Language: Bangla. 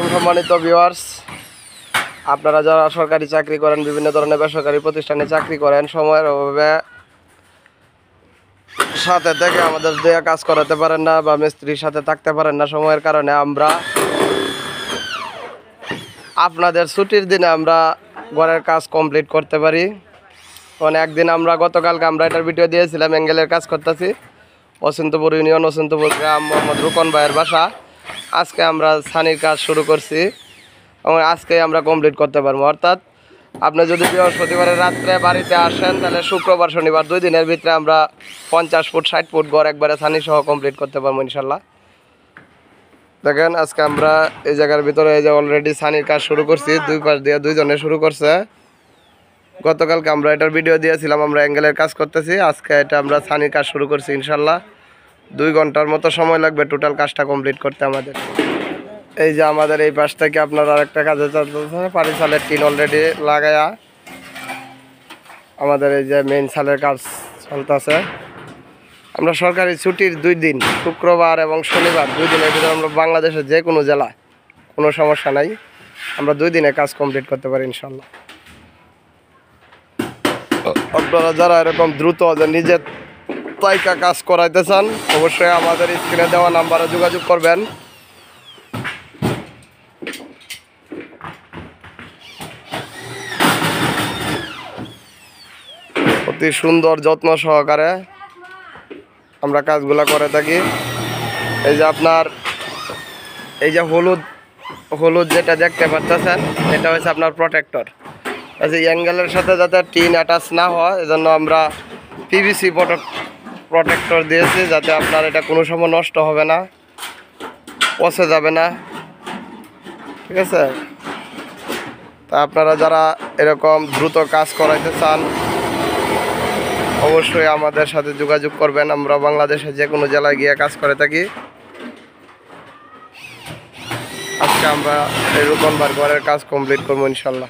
সম্মানিত ভিউয়ার্স, আপনারা যারা সরকারি চাকরি করেন, বিভিন্ন ধরনের বেসরকারি প্রতিষ্ঠানে চাকরি করেন, সময়ের অভাবে সাথে থেকে আমাদের দেয়া কাজ করাতে পারেন না বা মিস্ত্রির সাথে থাকতে পারেন না সময়ের কারণে, আমরা আপনাদের ছুটির দিনে আমরা ঘরের কাজ কমপ্লিট করতে পারি। মানে একদিন আমরা গতকালকে আমরা এটার ভিডিও দিয়েছিলাম, অ্যাঙ্গেলের কাজ করতেছি অচিন্তপুর ইউনিয়ন, অচিন্তপুর গ্রাম, মোহাম্মদ রুকন ভাইয়ের বাসা। আজকে আমরা ছানির কাজ শুরু করছি এবং আজকে আমরা কমপ্লিট করতে পারবো। অর্থাৎ আপনি যদি বৃহস্পতিবারের রাত্রে বাড়িতে আসেন, তাহলে শুক্রবার শনিবার 2 দিনের ভিতরে আমরা 50 ফুট 60 ফুট ঘর একবারে ছানি সহ কমপ্লিট করতে পারবো ইনশাল্লাহ। দেখেন আজকে আমরা এই জায়গার ভিতরে এই যে অলরেডি ছানির কাজ শুরু করছি, 2 পাশ দিয়ে 2 জনে শুরু করছে। গতকালকে আমরা এটার ভিডিও দিয়েছিলাম, আমরা অ্যাঙ্গেলের কাজ করতেছি। আজকে এটা আমরা ছানির কাজ শুরু করছি ইনশাল্লাহ। 2 ঘন্টার মতো সময় লাগবে টোটাল কাজটা কমপ্লিট করতে আমাদের। এই যে আমাদের এই পাশ থেকে আপনার আরেকটা কাজে চলতেছে, পানি ছালের টিন অলরেডি লাগায়া আমাদের এই যে মেইন ছালের কাজ চলতেছে। আমরা সরকারি ছুটির 2 দিন, শুক্রবার এবং শনিবার 2 দিনের ভিতরে আমরা বাংলাদেশের যে কোনো জেলায় কোনো সমস্যা নাই, আমরা 2 দিনে কাজ কমপ্লিট করতে পারি ইনশাল্লাহ। আপনারা যারা এরকম দ্রুত নিজের তাইকা কাজ করাইতে চান, অবশ্যই আমাদের স্ক্রিনে দেওয়া নাম্বারে যোগাযোগ করবেন। অতি সুন্দর যত্ন সহকারে আমরা কাজগুলো করে থাকি। এই যে আপনার এই যে হলুদ যেটা দেখতে পাচ্ছেন, এটা হচ্ছে আপনার প্রোটেক্টর। আচ্ছা, অ্যাঙ্গেলের সাথে যাতে টিন অ্যাটাচ না হয়, এজন্য আমরা পিভিসি প্রোটেক্টর দিয়েছি, যাতে আপনার এটা কোনো সময় নষ্ট হবে না, পচে যাবে না। ঠিক আছে, তা আপনারা যারা এরকম দ্রুত কাজ করাইতে চান, অবশ্যই আমাদের সাথে যোগাযোগ করবেন। আমরা বাংলাদেশে যে কোনো জেলায় গিয়ে কাজ করে থাকি। আজকে আমরা এই রুকন ভাইয়ের ঘরের কাজ কমপ্লিট করবো ইনশাল্লাহ।